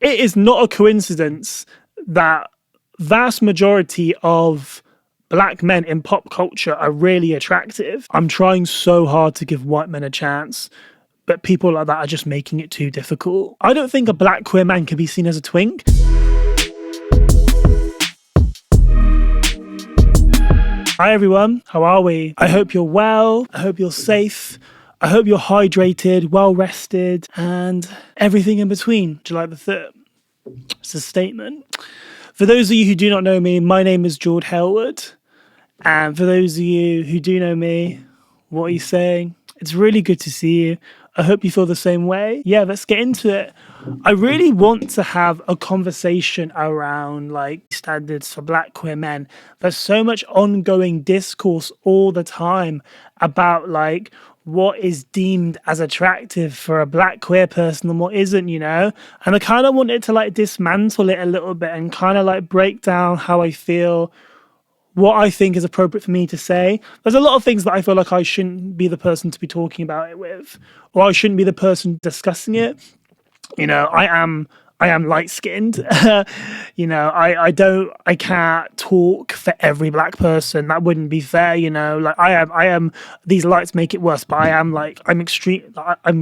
it is not a coincidence that vast majority of black men in pop culture are really attractive. I'm trying so hard to give white men a chance, but people like that are just making it too difficult. I don't think a black queer man can be seen as a twink. Hi everyone, how are we? I hope you're well, I hope you're safe, I hope you're hydrated, well rested, and everything in between. July the 3rd. It's a statement. For those of you who do not know me, my name is Jord. And for those of you who do know me, what are you saying? It's really good to see you. I hope you feel the same way. Yeah, let's get into it. I really want to have a conversation around like standards for black queer men. There's so much ongoing discourse all the time about like what is deemed as attractive for a black queer person and what isn't, you know? And I kind of wanted to like dismantle it a little bit and kind of like break down how I feel, what I think is appropriate for me to say. There's a lot of things that I feel like I shouldn't be the person to be talking about it with, or I shouldn't be the person discussing it. You know, I am light-skinned. You know, I can't talk for every black person. That wouldn't be fair, you know. Like I am, these lights make it worse, but I'm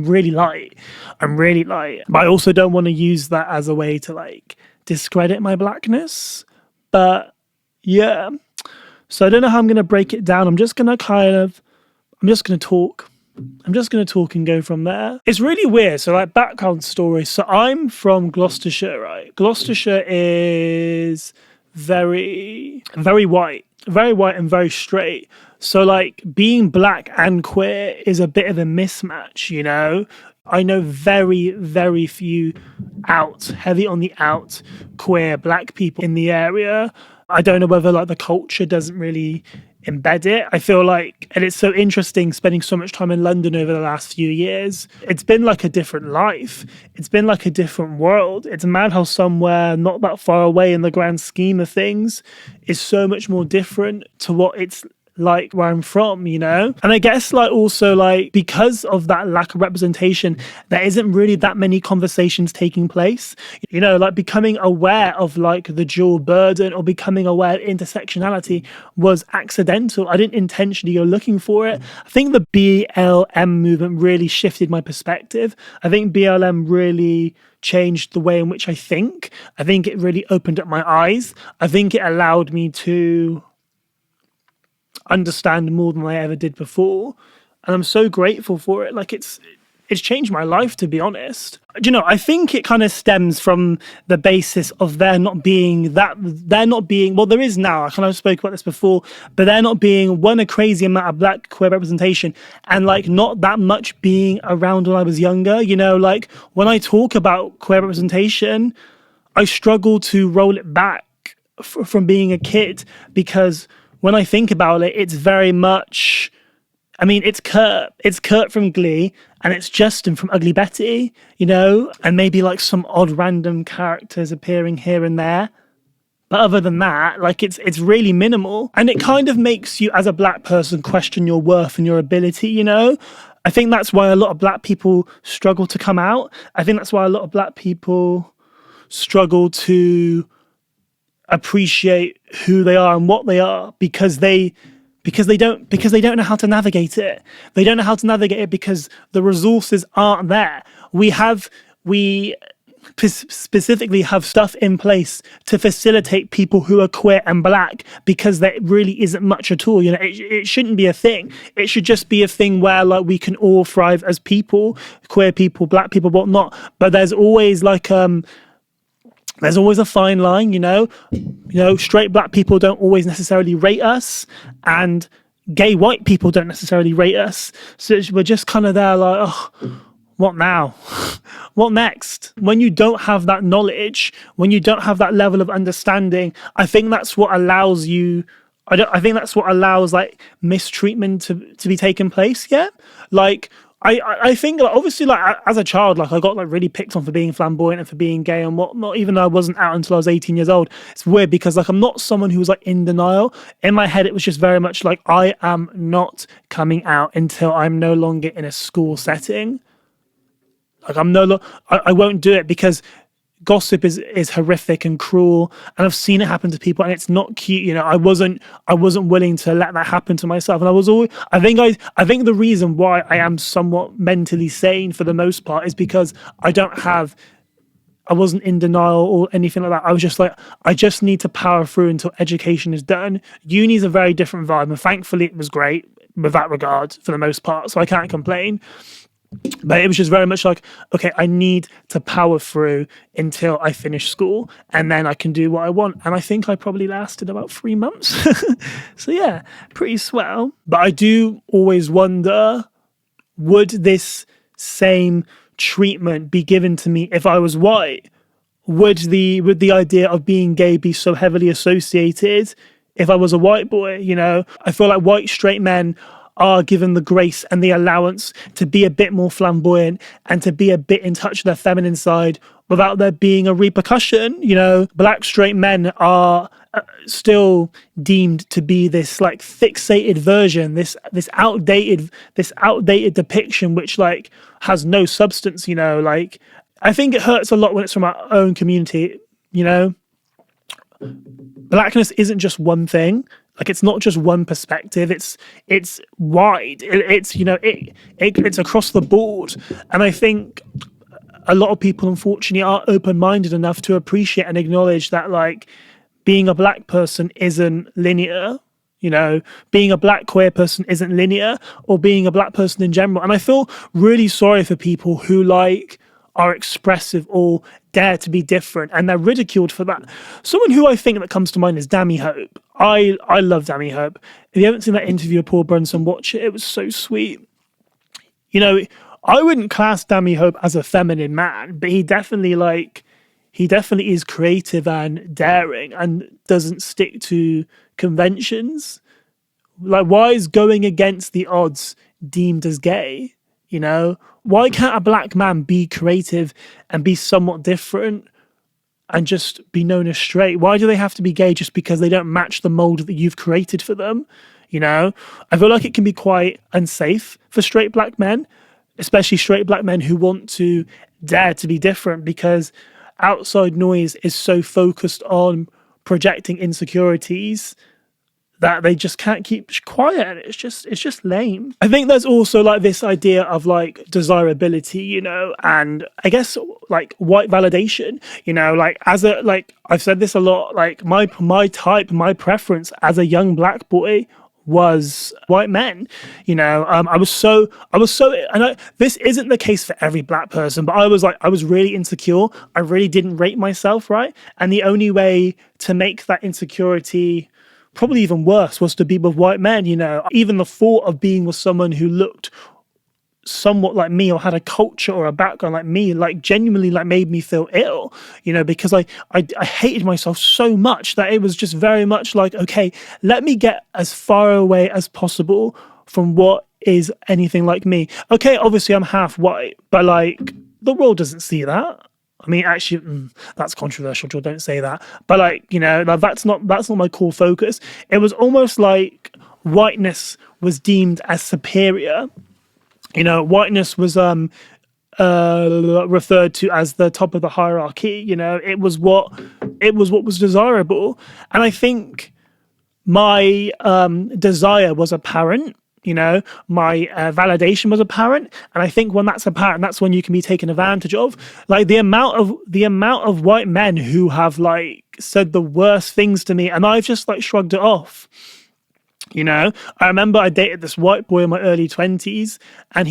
really light. But I also don't want to use that as a way to like discredit my blackness. But yeah. So I don't know how I'm going to break it down. I'm just going to talk. I'm just going to talk and go from there. It's really weird. So like background story. So I'm from Gloucestershire, right? Gloucestershire is very, very white and very straight. So like being black and queer is a bit of a mismatch, you know? I know very, very few heavy on the out queer black people in the area. I don't know whether like the culture doesn't really embed it. I feel like, and it's so interesting spending so much time in London over the last few years. It's been like a different life. It's been like a different world. It's mad how somewhere not that far away in the grand scheme of things is so much more different to what it's like where I'm from, you know? And I guess like also like because of that lack of representation, there isn't really that many conversations taking place, you know, like becoming aware of like the dual burden or becoming aware of intersectionality was accidental. I didn't intentionally go looking for it. I think the BLM movement really shifted my perspective. I think BLM really changed the way in which I think. I think it really opened up my eyes. I think it allowed me to understand more than I ever did before, and I'm so grateful for it. Like it's changed my life, to be honest. You know, I think it kind of stems from the basis of there not being well, there is now, I kind of spoke about this before, but there not being a crazy amount of black queer representation, and like not that much being around when I was younger. You know, like when I talk about queer representation, I struggle to roll it back from being a kid, because when I think about it, it's very much, I mean, it's Kurt. It's Kurt from Glee, and it's Justin from Ugly Betty, you know, and maybe like some odd random characters appearing here and there. But other than that, like it's really minimal. And it kind of makes you as a black person question your worth and your ability, you know? I think that's why a lot of black people struggle to come out. I think that's why a lot of black people struggle to appreciate who they are and what they are, because they don't know how to navigate it. They don't know how to navigate it because the resources aren't there. We specifically have stuff in place to facilitate people who are queer and black, because there really isn't much at all. You know, it shouldn't be a thing. It should just be a thing where like we can all thrive as people, queer people, black people, whatnot. But there's always like there's always a fine line, you know, straight black people don't always necessarily rate us, and gay white people don't necessarily rate us. So we're just kind of there like, oh, what now? What next? When you don't have that knowledge, when you don't have that level of understanding, I think that's what allows you, I think that's what allows like mistreatment to be taking place. Yeah. Like, I think like, obviously like as a child, like I got like really picked on for being flamboyant and for being gay and whatnot, even though I wasn't out until I was 18 years old. It's weird because like I'm not someone who was like in denial. In my head it was just very much like I am not coming out until I'm no longer in a school setting. Like I won't do it because gossip is horrific and cruel, and I've seen it happen to people, and it's not cute. You know, I wasn't willing to let that happen to myself, and I think the reason why I am somewhat mentally sane for the most part is because I wasn't in denial or anything like that. I was just like, I just need to power through until education is done. Uni is a very different vibe, and thankfully it was great with that regard for the most part, so I can't complain. But it was just very much like, okay, I need to power through until I finish school, and then I can do what I want. And I think I probably lasted about 3 months. So yeah, pretty swell. But I do always wonder, would this same treatment be given to me if I was white? Would the idea of being gay be so heavily associated if I was a white boy? You know, I feel like white straight men are given the grace and the allowance to be a bit more flamboyant and to be a bit in touch with their feminine side without there being a repercussion. You know, black straight men are still deemed to be this like fixated version, this outdated depiction which like has no substance. You know, like I think it hurts a lot when it's from our own community. You know, blackness isn't just one thing. Like, it's not just one perspective. It's wide. It's across the board. And I think a lot of people, unfortunately, are open-minded enough to appreciate and acknowledge that, like, being a black person isn't linear. You know, being a black queer person isn't linear, or being a black person in general. And I feel really sorry for people who, like, are expressive or dare to be different, and they're ridiculed for that. Someone who I think that comes to mind is Dami Hope. I love Dami Hope. If you haven't seen that interview with Paul Brunson, watch it. It was so sweet. You know, I wouldn't class Dami Hope as a feminine man, but he definitely is creative and daring and doesn't stick to conventions. Like, why is going against the odds deemed as gay? You know, why can't a black man be creative and be somewhat different and just be known as straight? Why do they have to be gay just because they don't match the mold that you've created for them? You know, I feel like it can be quite unsafe for straight black men, especially straight black men who want to dare to be different, because outside noise is so focused on projecting insecurities that they just can't keep quiet. It's just lame. I think there's also like this idea of like desirability, you know, and I guess like white validation, you know, like I've said this a lot, like my preference as a young black boy was white men. You know, I was so, and this isn't the case for every black person, but I was really insecure. I really didn't rate myself, right? And the only way to make that insecurity probably even worse was to be with white men. You know, even the thought of being with someone who looked somewhat like me or had a culture or a background like me, like genuinely like made me feel ill, you know, because I hated myself so much that it was just very much like, okay, let me get as far away as possible from what is anything like me. Okay, obviously I'm half white, but like the world doesn't see that. I mean, actually, that's controversial, Jord, don't say that. But like, you know, like, that's not my core focus. It was almost like whiteness was deemed as superior. You know, whiteness was referred to as the top of the hierarchy. You know, it was what was desirable. And I think my desire was apparent. You know, my validation was apparent, and I think when that's apparent, that's when you can be taken advantage of. Like the amount of white men who have like said the worst things to me, and I've just like shrugged it off. You know, I remember I dated this white boy in my early 20s, and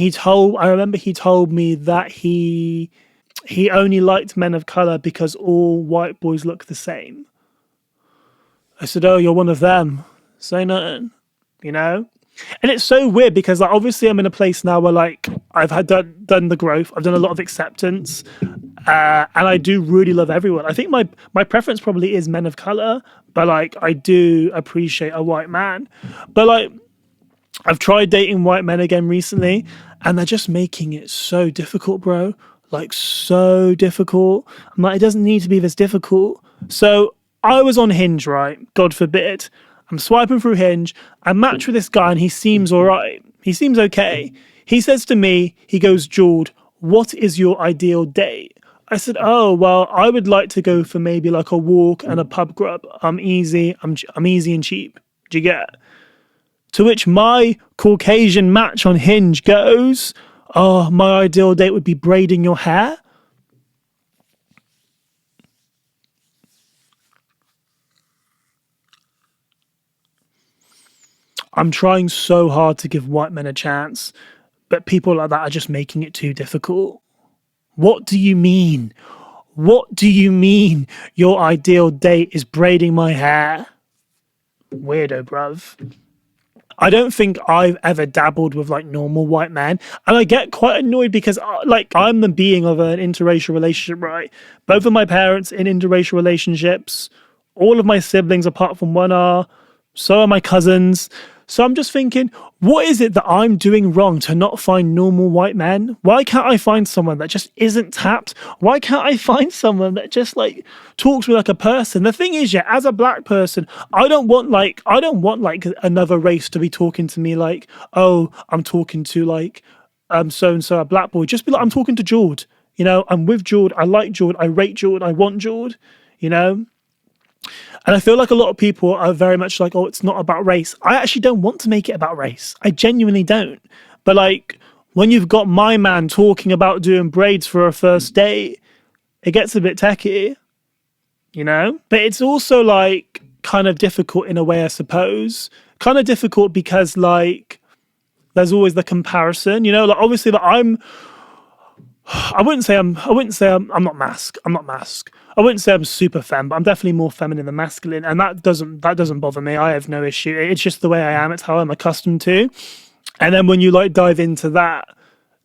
I remember he told me that he only liked men of color because all white boys look the same. I said, "Oh, you're one of them. Say nothing," you know? And it's so weird because like, obviously I'm in a place now where like I've done the growth, I've done a lot of acceptance, and I do really love everyone. I think my preference probably is men of color, but like I do appreciate a white man. But like I've tried dating white men again recently, and they're just making it so difficult, bro. Like so difficult. I'm like, it doesn't need to be this difficult. So I was on Hinge, right? God forbid. I'm swiping through Hinge. I match with this guy and he seems all right. He seems okay. He says to me, he goes, "Jord, what is your ideal date?" I said, oh, well, I would like to go for maybe like a walk and a pub grub. I'm easy and cheap. Do you get? To which my Caucasian match on Hinge goes, oh, my ideal date would be braiding your hair. I'm trying so hard to give white men a chance, but people like that are just making it too difficult. What do you mean? What do you mean your ideal date is braiding my hair? Weirdo, bruv. I don't think I've ever dabbled with like normal white men, and I get quite annoyed because like I'm the being of an interracial relationship, right? Both of my parents in interracial relationships, all of my siblings apart from one are, so are my cousins. So I'm just thinking, what is it that I'm doing wrong to not find normal white men? Why can't I find someone that just isn't tapped? Why can't I find someone that just like talks to me like a person? The thing is, yeah, as a black person, I don't want like another race to be talking to me like, oh, I'm talking to like so and so a black boy. Just be like, I'm talking to Jord. You know, I'm with Jord. I like Jord. I rate Jord. I want Jord. You know. And I feel like a lot of people are very much like, oh, it's not about race. I actually don't want to make it about race. I genuinely don't. But like, when you've got my man talking about doing braids for a first date, it gets a bit techie, you know? But it's also like kind of difficult in a way, I suppose. Kind of difficult because like, there's always the comparison, you know? Like obviously that I wouldn't say I'm not mask. I wouldn't say I'm super femme, but I'm definitely more feminine than masculine, and that doesn't bother me. I have no issue. It's just the way I am. It's how I'm accustomed to. And then when you like dive into that,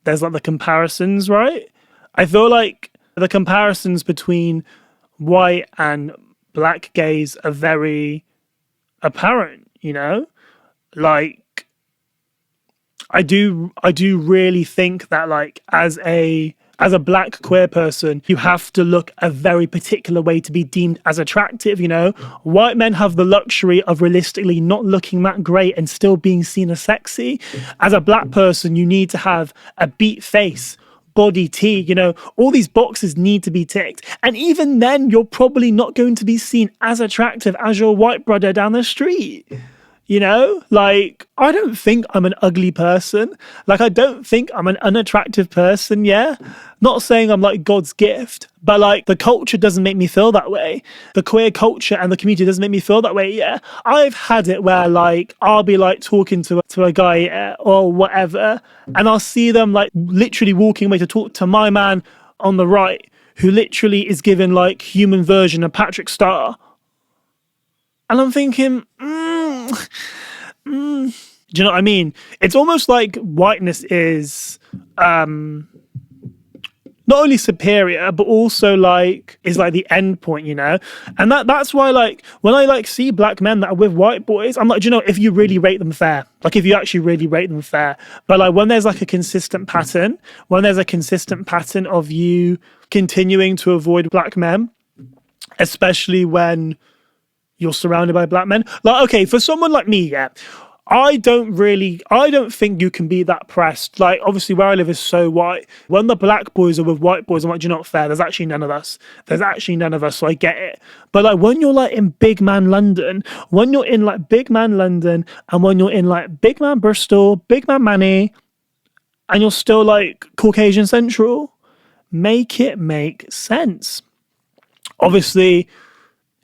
there's like the comparisons, right? I feel like the comparisons between white and black gays are very apparent, you know? Like I do really think that like as a black queer person, you have to look a very particular way to be deemed as attractive, you know? White men have the luxury of realistically not looking that great and still being seen as sexy. As a black person, you need to have a beat face, body T, you know, all these boxes need to be ticked. And even then, you're probably not going to be seen as attractive as your white brother down the street. You know, like, I don't think I'm an ugly person. Like, I don't think I'm an unattractive person, yeah? Not saying I'm like God's gift, but like the culture doesn't make me feel that way. The queer culture and the community doesn't make me feel that way, yeah? I've had it where like, I'll be like talking to a guy or whatever, and I'll see them like literally walking away to talk to my man on the right, who literally is given like human version of Patrick Star. And I'm thinking, do you know what I mean? It's almost like whiteness is not only superior, but also like is like the end point, you know? And that's why like when I like see black men that are with white boys, I'm like, do you know, if you really rate them fair, like if you actually really rate them fair, but like when there's like a consistent pattern, of you continuing to avoid black men, especially when you're surrounded by black men. Like, okay, for someone like me, yeah, I don't think you can be that pressed. Like, obviously where I live is so white. When the black boys are with white boys, I'm like, do you know what, fair? There's actually none of us, so I get it. But like when you're like in big man London, and when you're in like big man Bristol, big man Manny, and you're still like Caucasian Central, make it make sense. Obviously,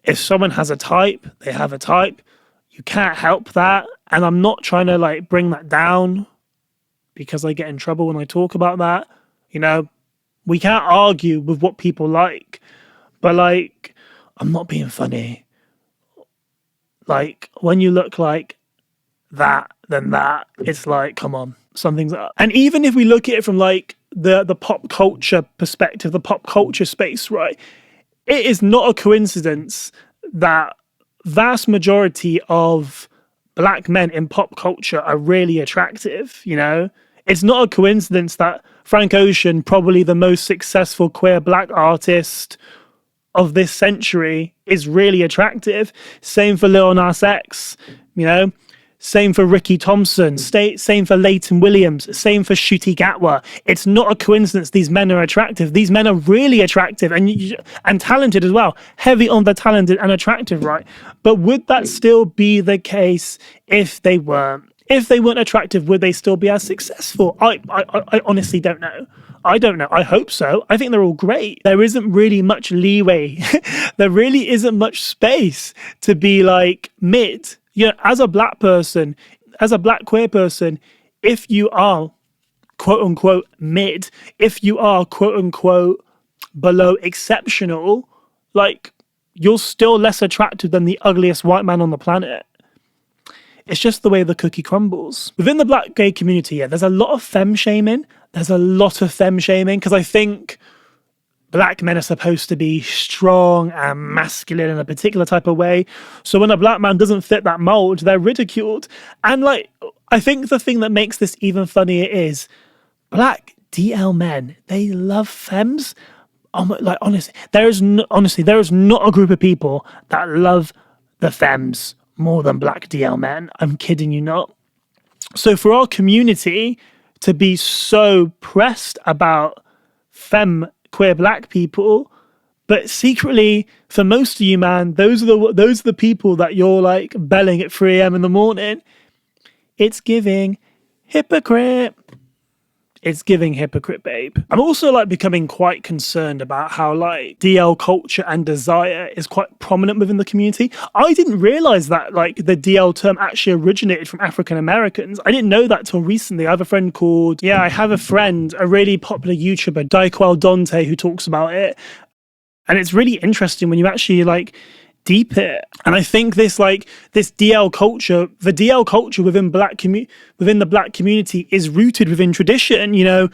if someone has a type, they have a type. You can't help that. And I'm not trying to like bring that down because I get in trouble when I talk about that. You know, we can't argue with what people like. But like, I'm not being funny. Like, when you look like that, then that, it's like, come on, something's up. And even if we look at it from like the pop culture perspective, the pop culture space, right? It is not a coincidence that vast majority of black men in pop culture are really attractive, you know? It's not a coincidence that Frank Ocean, probably the most successful queer black artist of this century, is really attractive. Same for Lil Nas X, you know? Same for Ricky Thompson, same for Leighton Williams, same for Shuti Gatwa. It's not a coincidence these men are attractive. These men are really attractive and talented as well. Heavy on the talented and attractive, right? But would that still be the case if they weren't? If they weren't attractive, would they still be as successful? I honestly don't know. I don't know. I hope so. I think they're all great. There isn't really much leeway. There really isn't much space to be like mid. You know, as a black person, as a black queer person, if you are quote unquote mid, if you are quote unquote below exceptional, like you're still less attractive than the ugliest white man on the planet. It's just the way the cookie crumbles. Within the black gay community, yeah, there's a lot of fem-shaming. There's a lot of fem-shaming because I think black men are supposed to be strong and masculine in a particular type of way. So when a black man doesn't fit that mold, they're ridiculed. And like, I think the thing that makes this even funnier is black DL men, they love femmes. Like honestly, there is not a group of people that love the femmes more than black DL men. I'm kidding you not. So for our community to be so pressed about femme queer black people, but secretly for most of you, man, those are the people that you're like belling at 3 a.m. in the morning. It's giving hypocrite. It's giving hypocrite, babe. I'm also like becoming quite concerned about how like DL culture and desire is quite prominent within the community. I didn't realize that like the DL term actually originated from African Americans. I didn't know that till recently. I have a friend, a really popular YouTuber, Daiquel Dante, who talks about it. And it's really interesting when you actually like deep it. And I think this DL culture, the DL culture within the black community is rooted within tradition, you know,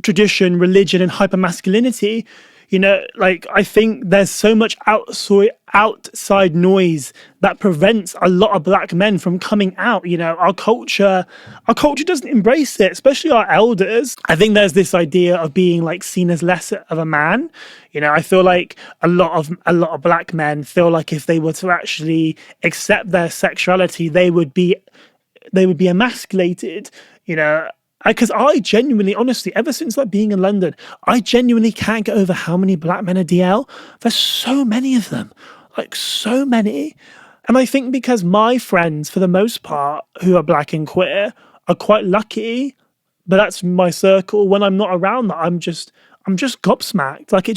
tradition, religion, and hypermasculinity. You know, like I think there's so much outside noise that prevents a lot of black men from coming out. You know, our culture doesn't embrace it, especially our elders. I think there's this idea of being like seen as lesser of a man. You know, I feel like a lot of black men feel like if they were to actually accept their sexuality, they would be emasculated. You know. Because I genuinely, honestly, ever since like being in London, I genuinely can't get over how many black men are DL. There's so many of them, like so many. And I think because my friends, for the most part, who are black and queer, are quite lucky. But that's my circle. When I'm not around that, I'm just gobsmacked. Like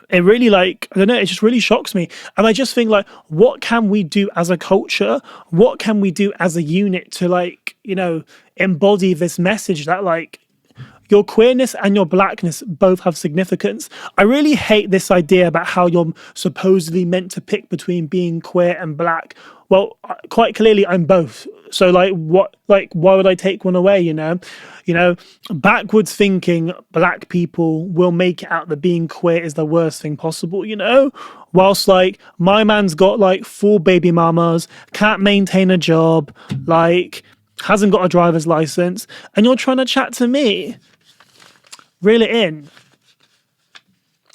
it really like, I don't know, it just really shocks me. And I just think like, what can we do as a culture? What can we do as a unit to like, you know, embody this message that like your queerness and your blackness both have significance? I really hate this idea about how you're supposedly meant to pick between being queer and black. Well, quite clearly I'm both. So like why would I take one away, you know? You know, backwards thinking black people will make it out that being queer is the worst thing possible, you know? Whilst like my man's got like 4 baby mamas, can't maintain a job, like hasn't got a driver's license, and you're trying to chat to me. Reel it in.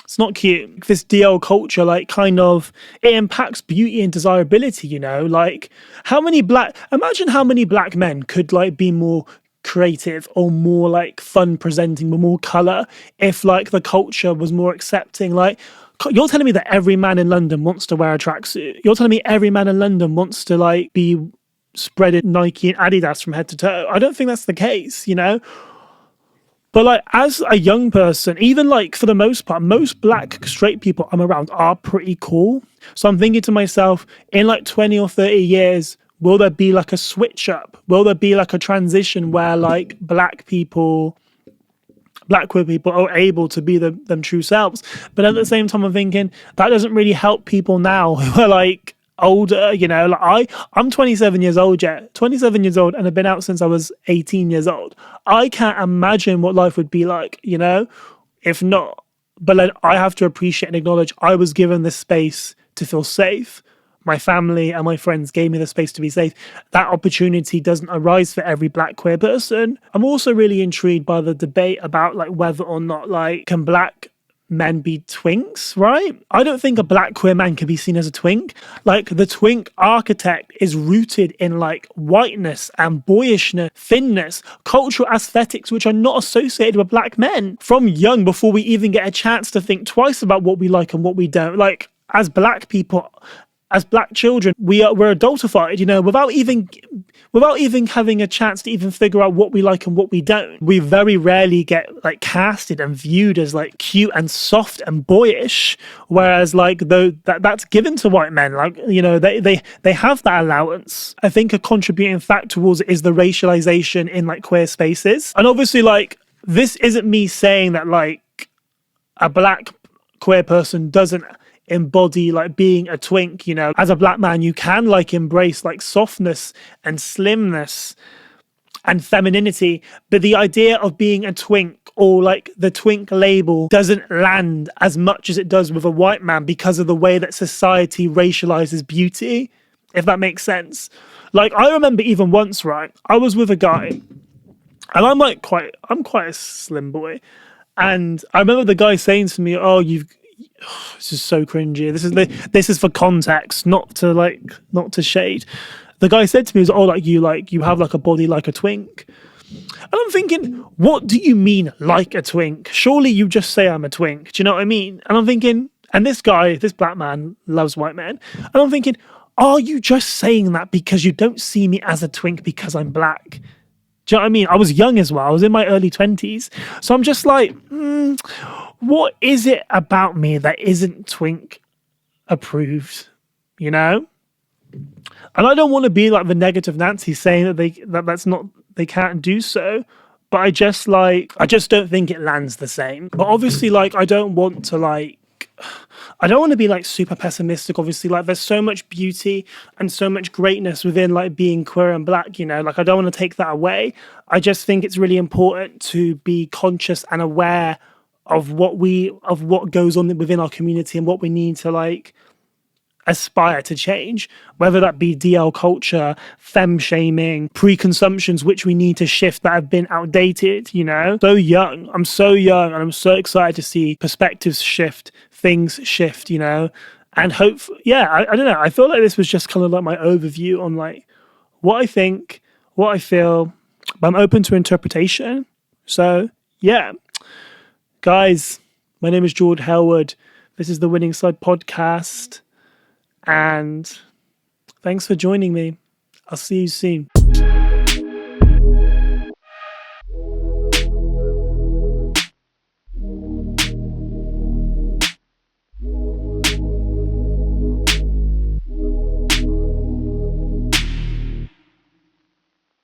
It's not cute. This DL culture, like, kind of, it impacts beauty and desirability, you know? Like, imagine how many black men could, like, be more creative or more, like, fun presenting with more colour if, like, the culture was more accepting. Like, you're telling me that every man in London wants to wear a tracksuit. You're telling me every man in London wants to, like, be spreaded Nike and Adidas from head to toe. I don't think that's the case, you know? But like as a young person, even like for the most part, most black straight people I'm around are pretty cool. So I'm thinking to myself, in like 20 or 30 years, will there be like a switch up? Will there be like a transition where like black queer people are able to be them true selves? But at the same time, I'm thinking that doesn't really help people now who are like older, you know. Like I'm 27 years old yet, 27 years old, and I've been out since I was 18 years old. I can't imagine what life would be like, you know, if not. But like, I have to appreciate and acknowledge I was given this space to feel safe. My family and my friends gave me the space to be safe. That opportunity doesn't arise for every black queer person. I'm also really intrigued by the debate about like whether or not like can black men be twinks, right? I don't think a black queer man can be seen as a twink. Like, the twink architect is rooted in like whiteness and boyishness, thinness, cultural aesthetics, which are not associated with black men from young, before we even get a chance to think twice about what we like and what we don't. Like, as black people, as black children, we're adultified, you know, without even having a chance to even figure out what we like and what we don't. We very rarely get like casted and viewed as like cute and soft and boyish, whereas like that's given to white men. Like, you know, they have that allowance. I think a contributing factor towards it is the racialization in like queer spaces. And obviously, like, this isn't me saying that like a black queer person doesn't embody like being a twink. You know, as a black man, you can like embrace like softness and slimness and femininity, but the idea of being a twink or like the twink label doesn't land as much as it does with a white man because of the way that society racializes beauty, if that makes sense. Like, I remember even once, right, I was with a guy and I'm quite a slim boy, and I remember the guy saying to me, this is so cringy. This is for context, not to shade. The guy said to me, you have like a body like a twink. And I'm thinking, what do you mean like a twink? Surely you just say I'm a twink. Do you know what I mean? And I'm thinking, and this black man loves white men. And I'm thinking, are you just saying that because you don't see me as a twink because I'm black? Do you know what I mean? I was young as well. I was in my early 20s. So I'm just like, what is it about me that isn't twink approved, you know? And I don't want to be like the negative Nancy saying that they can't do so, but I just don't think it lands the same. But obviously, like, I don't want to be like super pessimistic. Obviously, like, there's so much beauty and so much greatness within like being queer and black, you know, like, I don't want to take that away. I just think it's really important to be conscious and aware of what goes on within our community and what we need to like aspire to change, whether that be DL culture, femshaming, preconceptions which we need to shift that have been outdated, you know. I'm so young and I'm so excited to see perspectives shift, things shift, you know. And I don't know, I feel like this was just kind of like my overview on like what I think, what I feel, but I'm open to interpretation. So yeah, guys, my name is Jord Helwood. This is the Winning Side podcast. And thanks for joining me. I'll see you soon.